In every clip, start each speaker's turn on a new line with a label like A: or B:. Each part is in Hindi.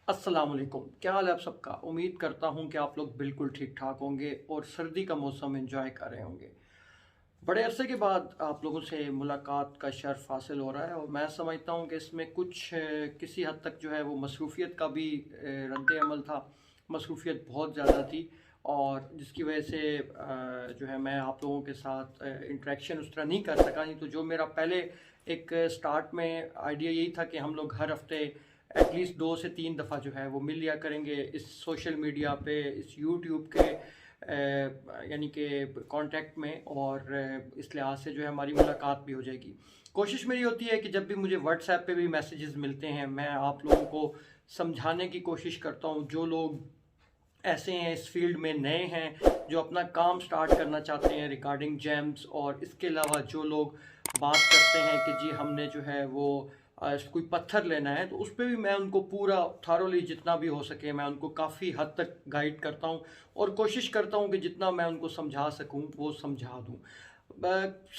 A: अस्सलाम वालेकुम। क्या हाल है आप सबका। उम्मीद करता हूँ कि आप लोग बिल्कुल ठीक ठाक होंगे और सर्दी का मौसम एंजॉय कर रहे होंगे। बड़े अरसे के बाद आप लोगों से मुलाकात का शर्फ हासिल हो रहा है और मैं समझता हूँ कि इसमें कुछ किसी हद तक जो है वो मसरूफ़ियत का भी रद्द अमल था। मसरूफ़ियत बहुत ज़्यादा थी और जिसकी वजह से जो है मैं आप लोगों के साथ इंटरेक्शन उस तरह नहीं कर सका। नहीं तो जो मेरा पहले एक स्टार्ट में आइडिया यही था कि हम लोग हर हफ्ते एटलीस्ट 2 से 3 दफ़ा जो है वो मिल लिया करेंगे इस सोशल मीडिया पे, इस यूट्यूब के यानी कि कांटेक्ट में, और इस लिहाज से जो है हमारी मुलाकात भी हो जाएगी। कोशिश मेरी होती है कि जब भी मुझे व्हाट्सएप पे भी मैसेजेस मिलते हैं मैं आप लोगों को समझाने की कोशिश करता हूँ। जो लोग ऐसे हैं इस फील्ड में नए हैं, जो अपना काम स्टार्ट करना चाहते हैं रिगार्डिंग जेम्स, और इसके अलावा जो लोग बात करते हैं कि जी हमने जो है वो कोई पत्थर लेना है, तो उस पर भी मैं उनको पूरा थारोली जितना भी हो सके मैं उनको काफ़ी हद तक गाइड करता हूँ और कोशिश करता हूँ कि जितना मैं उनको समझा सकूँ वो समझा दूँ।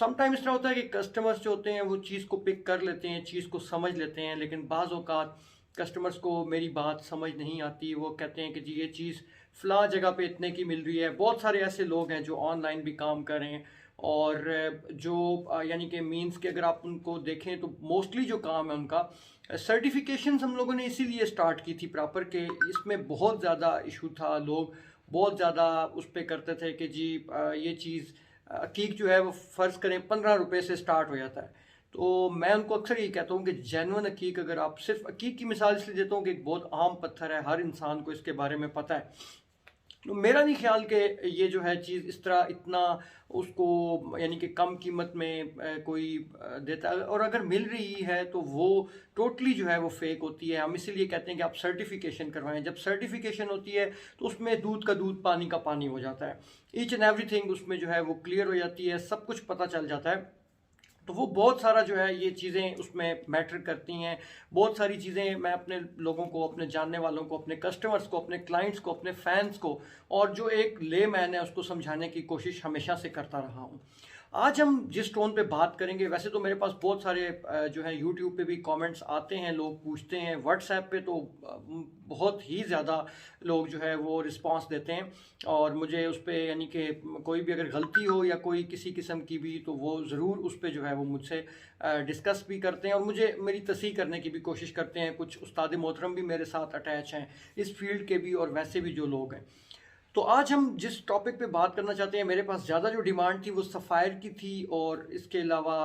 A: समटाइम इस तरह होता है कि कस्टमर्स जो होते हैं वो चीज़ को पिक कर लेते हैं, चीज़ को समझ लेते हैं, लेकिन बाज़ औक़ात कस्टमर्स को मेरी बात समझ नहीं आती। वो कहते हैं कि जी ये चीज़ फ़लाँ जगह पे इतने की मिल रही है। बहुत सारे ऐसे लोग हैं जो ऑनलाइन भी काम कर रहे हैं और जो यानी कि मीन्स कि अगर आप उनको देखें तो मोस्टली जो काम है उनका सर्टिफिकेशंस हम लोगों ने इसीलिए स्टार्ट की थी प्रॉपर के इसमें बहुत ज़्यादा इशू था। लोग बहुत ज़्यादा उस पे करते थे कि जी ये चीज़ अकीक जो है वो फ़र्ज़ करें 15 रुपये से स्टार्ट हो जाता है। तो मैं उनको अक्सर यही कहता हूँ कि जेन्युइन अकीक, अगर आप सिर्फ अकीक की मिसाल इसलिए देता हूँ कि एक बहुत आम पत्थर है, हर इंसान को इसके बारे में पता है। तो मेरा नहीं ख्याल कि ये जो है चीज़ इस तरह इतना उसको यानी कि कम कीमत में कोई देता है, और अगर मिल रही है तो वो टोटली जो है वो फेक होती है। हम इसीलिए कहते हैं कि आप सर्टिफिकेशन करवाएं। जब सर्टिफिकेशन होती है तो उसमें दूध का दूध पानी का पानी हो जाता है। ईच एंड एवरीथिंग उसमें जो है वो क्लियर हो जाती है, सब कुछ पता चल जाता है। तो वो बहुत सारा जो है ये चीज़ें उसमें मैटर करती हैं। बहुत सारी चीज़ें मैं अपने लोगों को, अपने जानने वालों को, अपने कस्टमर्स को, अपने क्लाइंट्स को, अपने फैंस को और जो एक ले मैन है उसको समझाने की कोशिश हमेशा से करता रहा हूँ। आज हम जिस टोन पे बात करेंगे, वैसे तो मेरे पास बहुत सारे जो है यूट्यूब पे भी कमेंट्स आते हैं, लोग पूछते हैं, व्हाट्सएप पे तो बहुत ही ज़्यादा लोग जो है वो रिस्पांस देते हैं और मुझे उस पर यानी कि कोई भी अगर गलती हो या कोई किसी किस्म की भी तो वो ज़रूर उस पर जो है वो मुझसे डिस्कस भी करते हैं और मुझे मेरी तसहीह करने की भी कोशिश करते हैं। कुछ उस्ताद मोहतरम भी मेरे साथ अटैच हैं इस फील्ड के भी, और वैसे भी जो लोग हैं। तो आज हम जिस टॉपिक पे बात करना चाहते हैं, मेरे पास ज़्यादा जो डिमांड थी वो सफ़ायर की थी और इसके अलावा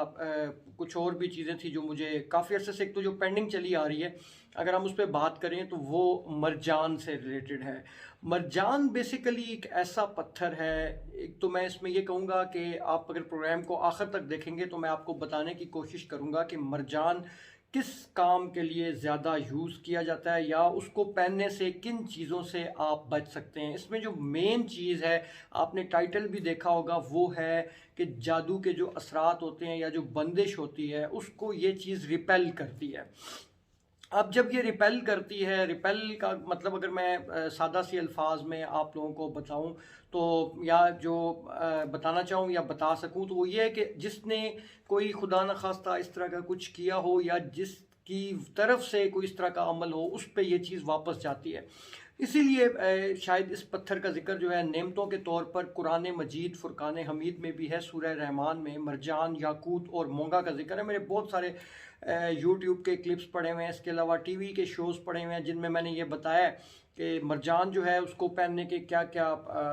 A: कुछ और भी चीज़ें थी जो मुझे काफ़ी अर्से से, एक तो जो पेंडिंग चली आ रही है अगर हम उस पर बात करें तो वो मरजान से रिलेटेड है। मरजान बेसिकली एक ऐसा पत्थर है, एक तो मैं इसमें ये कहूँगा कि आप अगर प्रोग्राम को आखिर तक देखेंगे तो मैं आपको बताने की कोशिश करूँगा कि मरजान किस काम के लिए ज़्यादा यूज़ किया जाता है या उसको पहनने से किन चीज़ों से आप बच सकते हैं। इसमें जो मेन चीज़ है, आपने टाइटल भी देखा होगा, वो है कि जादू के जो असरात होते हैं या जो बंदिश होती है उसको ये चीज़ रिपेल करती है। अब जब ये रिपेल करती है, रिपेल का मतलब अगर मैं सादा सी अल्फाज में आप लोगों को बताऊं तो, या जो बताना चाहूँ या बता सकूं तो वो ये है कि जिसने कोई खुदा न खास्ता इस तरह का कुछ किया हो या जिसकी तरफ से कोई इस तरह का अमल हो उस पर यह चीज़ वापस जाती है। इसीलिए शायद इस पत्थर का जिक्र जो है नेमतों के तौर पर कुरान मजीद फुरकान हमीद में भी है। सूरह रहमान में मरजान, याकूत और मोंगा का जिक्र है। मेरे बहुत सारे यूट्यूब के क्लिप्स पड़े हुए हैं, इसके अलावा टीवी के शोज़ पड़े हुए हैं जिनमें मैंने ये बताया कि मरजान जो है उसको पहनने के क्या क्या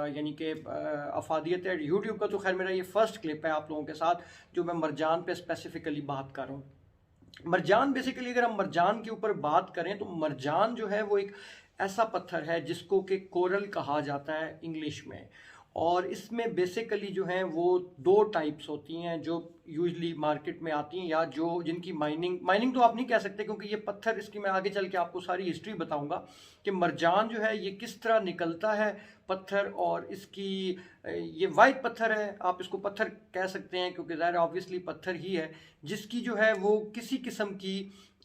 A: यानी कि अफादियत है। यूट्यूब का तो खैर मेरा ये फर्स्ट क्लिप है आप लोगों के साथ जो मैं मरजान पे स्पेसिफिकली बात कर रहा हूँ। मरजान बेसिकली अगर हम मरजान के ऊपर बात करें तो मरजान जो है वो एक ऐसा पत्थर है जिसको कि कोरल कहा जाता है इंग्लिश में, और इसमें बेसिकली जो हैं वो दो टाइप्स होती हैं जो यूजली मार्केट में आती हैं या जो जिनकी माइनिंग तो आप नहीं कह सकते क्योंकि ये पत्थर, इसकी मैं आगे चल के आपको सारी हिस्ट्री बताऊंगा कि मरजान जो है ये किस तरह निकलता है पत्थर, और इसकी ये वाइट पत्थर है, आप इसको पत्थर कह सकते हैं क्योंकि ज़ाहिर ऑब्वियसली पत्थर ही है जिसकी जो है वो किसी किस्म की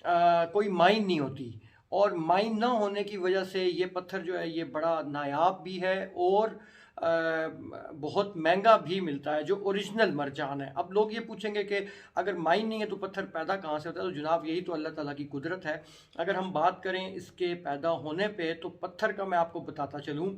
A: कोई माइन नहीं होती, और माइन ना होने की वजह से ये पत्थर जो है ये बड़ा नायाब भी है और बहुत महंगा भी मिलता है जो ओरिजिनल मरजान है। अब लोग ये पूछेंगे कि अगर माइन नहीं है तो पत्थर पैदा कहाँ से होता है? तो जनाब यही तो अल्लाह ताला की कुदरत है। अगर हम बात करें इसके पैदा होने पे, तो पत्थर का मैं आपको बताता चलूँ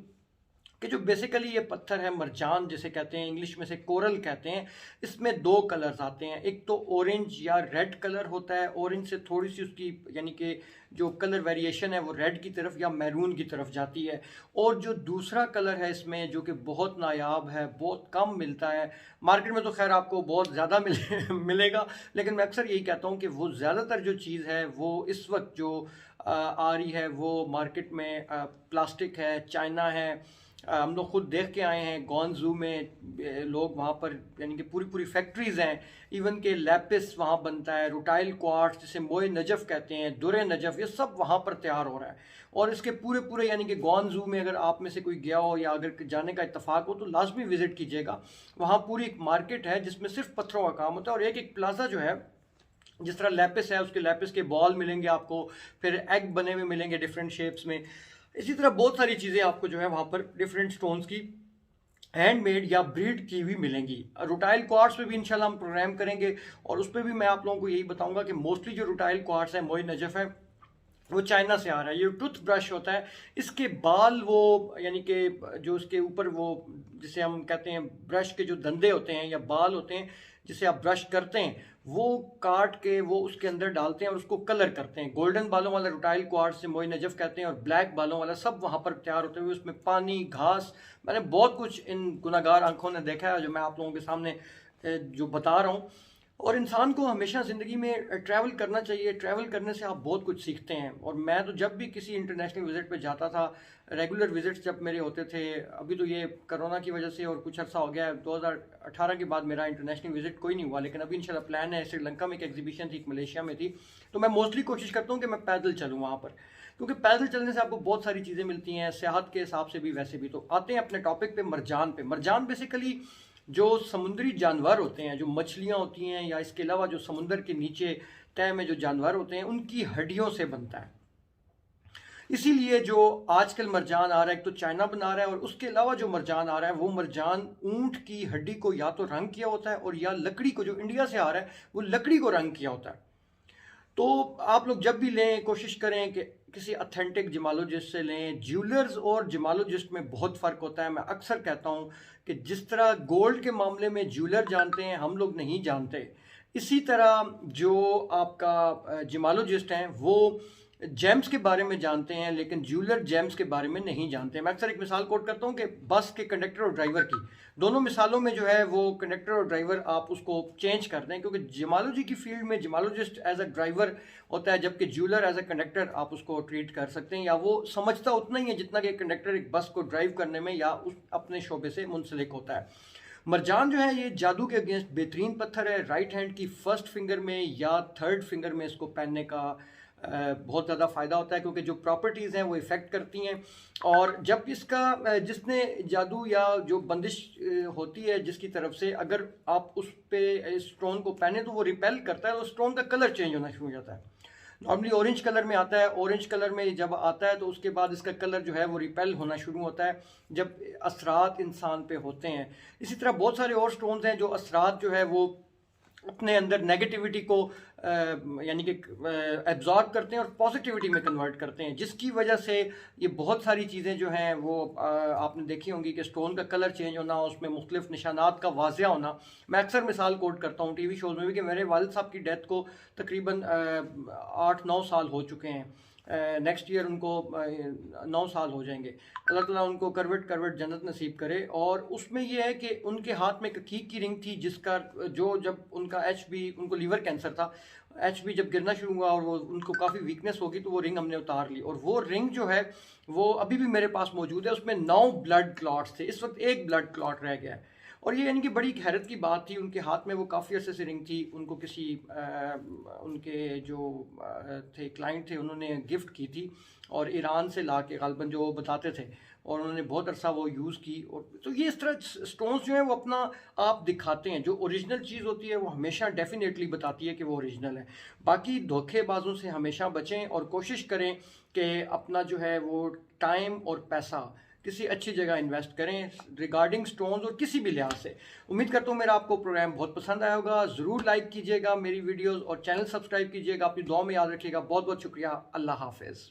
A: कि जो बेसिकली ये पत्थर है मरजान जिसे कहते हैं, इंग्लिश में से कोरल कहते हैं। इसमें दो कलर्स आते हैं, एक तो ऑरेंज या रेड कलर होता है, ऑरेंज से थोड़ी सी उसकी यानी कि जो कलर वेरिएशन है वो रेड की तरफ या मैरून की तरफ जाती है। और जो दूसरा कलर है इसमें जो कि बहुत नायाब है, बहुत कम मिलता है मार्केट में, तो खैर आपको बहुत ज़्यादा मिलेगा, लेकिन मैं अक्सर यही कहता हूँ कि वो ज़्यादातर जो चीज़ है वो इस वक्त जो आ रही है वो मार्केट में प्लास्टिक है, चाइना है। हम लोग खुद देख के आए हैं गॉन्जू में, लोग वहाँ पर यानी कि पूरी पूरी फैक्ट्रीज़ हैं, इवन के लैपिस वहाँ बनता है, रुटाइल क्वार्ट्ज जिसे मोए नजफ़ कहते हैं, दुरे नजफ़, ये सब वहाँ पर तैयार हो रहा है। और इसके पूरे पूरे यानी कि गॉन्जू में अगर आप में से कोई गया हो या अगर जाने का इत्तेफाक हो तो लाजमी विज़िट कीजिएगा। वहाँ पूरी एक मार्केट है जिसमें सिर्फ पत्थरों का काम होता है, और एक एक प्लाजा जो है जिस तरह लैपिस है उसके लैपिस के बॉल मिलेंगे आपको, फिर एग बने हुए मिलेंगे डिफरेंट शेप्स में। इसी तरह बहुत सारी चीज़ें आपको जो है वहाँ पर डिफरेंट स्टोन्स की हैंडमेड या ब्रीड की हुई मिलेंगी। रुटाइल क्वार्ट्स पे भी इंशाल्लाह हम प्रोग्राम करेंगे, और उस पर भी मैं आप लोगों को यही बताऊंगा कि मोस्टली जो रुटाइल क्वार्ट्स है, मोए नजफ़ है, वो चाइना से आ रहा है। ये टूथ ब्रश होता है, इसके बाल वो यानी कि जो इसके ऊपर वो जिसे हम कहते हैं ब्रश के जो धंधे होते हैं या बाल होते हैं जिसे आप ब्रश करते हैं, वो काट के वो उसके अंदर डालते हैं और उसको कलर करते हैं। गोल्डन बालों वाला रुटाइल क्वार्ट्ज से मोई नजफ़ कहते हैं, और ब्लैक बालों वाला सब वहाँ पर तैयार होते हुए उसमें पानी, घास, मैंने बहुत कुछ इन गुनाहगार आंखों ने देखा है जो मैं आप लोगों के सामने जो बता रहा हूँ। और इंसान को हमेशा ज़िंदगी में ट्रैवल करना चाहिए। ट्रैवल करने से आप बहुत कुछ सीखते हैं, और मैं तो जब भी किसी इंटरनेशनल विज़िट पे जाता था, रेगुलर विज़िट्स जब मेरे होते थे, अभी तो ये कोरोना की वजह से और कुछ अर्सा हो गया है, 2018 के बाद मेरा इंटरनेशनल विज़िट कोई नहीं हुआ, लेकिन अभी इंशाल्लाह प्लान है। श्रीलंका में एक एग्जीबिशन थी, एक मलेशिया में थी, तो मैं मोस्टली कोशिश करता हूँ कि मैं पैदल चलूँ वहाँ पर, क्योंकि पैदल चलने से आपको बहुत सारी चीज़ें मिलती हैं सेहत के हिसाब से भी, वैसे भी। तो आते हैं अपने टॉपिक पे, मरजान पे। मरजान बेसिकली जो समुद्री जानवर होते हैं, जो मछलियाँ होती हैं, या इसके अलावा जो समुद्र के नीचे तह में जो जानवर होते हैं, उनकी हड्डियों से बनता है। इसीलिए जो आजकल मरजान आ रहा है, एक तो चाइना बना रहा है, और उसके अलावा जो मरजान आ रहा है वो मरजान ऊंट की हड्डी को या तो रंग किया होता है, और या लकड़ी को, जो इंडिया से आ रहा है वो लकड़ी को रंग किया होता है। तो आप लोग जब भी लें कोशिश करें कि किसी अथेंटिक जिमालोजिस्ट से लें। ज्वेलर्स और जिमालोजिस्ट में बहुत फ़र्क होता है। मैं अक्सर कहता हूँ कि जिस तरह गोल्ड के मामले में ज्वेलर जानते हैं, हम लोग नहीं जानते, इसी तरह जो आपका जिमालोजिस्ट हैं वो जेम्स के बारे में जानते हैं, लेकिन ज्वेलर जेम्स के बारे में नहीं जानते। मैं अक्सर एक मिसाल कोट करता हूँ कि बस के कंडक्टर और ड्राइवर की, दोनों मिसालों में जो है वो कंडक्टर और ड्राइवर आप उसको चेंज कर दें, क्योंकि जिमालोजी की फील्ड में जिमालोजिस्ट एज अ ड्राइवर होता है, जबकि ज्वेलर एज अ कंडक्टर आप उसको ट्रीट कर सकते हैं, या वो समझता उतना ही है जितना कि कंडक्टर एक बस को ड्राइव करने में या उस अपने शोबे से मुंसलिक होता है। मरजान जो है ये जादू के अगेंस्ट बेहतरीन पत्थर है। राइट हैंड की फर्स्ट फिंगर में या थर्ड फिंगर में इसको पहनने का बहुत ज़्यादा फ़ायदा होता है, क्योंकि जो प्रॉपर्टीज़ हैं वो इफ़ेक्ट करती हैं। और जब इसका जिसने जादू या जो बंदिश होती है जिसकी तरफ से, अगर आप उस पे स्टोन को पहने तो वो रिपेल करता है, और स्टोन का कलर चेंज होना शुरू हो जाता है। नॉर्मली ऑरेंज कलर में आता है, ऑरेंज कलर में जब आता है तो उसके बाद इसका कलर जो है वो रिपेल होना शुरू होता है जब असरात इंसान पे होते हैं। इसी तरह बहुत सारे और स्टोन्स हैं जो असरात जो है वो अपने अंदर नेगेटिविटी को यानी कि एब्जॉर्ब करते हैं और पॉजिटिविटी में कन्वर्ट करते हैं, जिसकी वजह से ये बहुत सारी चीज़ें जो हैं वो आपने देखी होंगी कि स्टोन का कलर चेंज होना, उसमें मुख्तलिफ निशानात का वाजिया होना। मैं अक्सर मिसाल कोट करता हूँ टीवी शोज़ में भी कि मेरे वालिद साहब की डेथ को तकरीबन 8-9 साल हो चुके हैं। नेक्स्ट ईयर उनको 9 साल हो जाएंगे। अल्लाह ताला उनको करवट करवट जन्नत नसीब करे। और उसमें यह है कि उनके हाथ में एक अकीक की रिंग थी जिसका जो जब उनका HB, उनको लीवर कैंसर था, HB जब गिरना शुरू हुआ और वो उनको काफ़ी वीकनेस होगी तो वो रिंग हमने उतार ली, और वो रिंग जो है वो अभी भी मेरे पास मौजूद है। उसमें 9 ब्लड क्लॉट्स थे, इस वक्त 1 ब्लड क्लॉट रह गया है। और ये यानी कि बड़ी हैरत की बात थी। उनके हाथ में वो काफ़ी अरसे से रिंग थी, उनको किसी उनके जो थे क्लाइंट थे उन्होंने गिफ्ट की थी, और ईरान से ला के गालबन जो वो बताते थे, और उन्होंने बहुत अरसा वो यूज़ की। और तो ये इस तरह स्टोन्स जो हैं वो अपना आप दिखाते हैं। जो ओरिजिनल चीज़ होती है वो हमेशा डेफिनेटली बताती है कि वो ओरिजिनल है। बाकी धोखेबाजों से हमेशा बचें और कोशिश करें कि अपना जो है वो टाइम और पैसा किसी अच्छी जगह इन्वेस्ट करें रिगार्डिंग स्टोन्स और किसी भी लिहाज से। उम्मीद करता हूँ मेरा आपको प्रोग्राम बहुत पसंद आया होगा। ज़रूर लाइक कीजिएगा मेरी वीडियोज़ और चैनल सब्सक्राइब कीजिएगा। अपनी दुआ में याद रखिएगा। बहुत बहुत शुक्रिया। अल्लाह हाफिज़।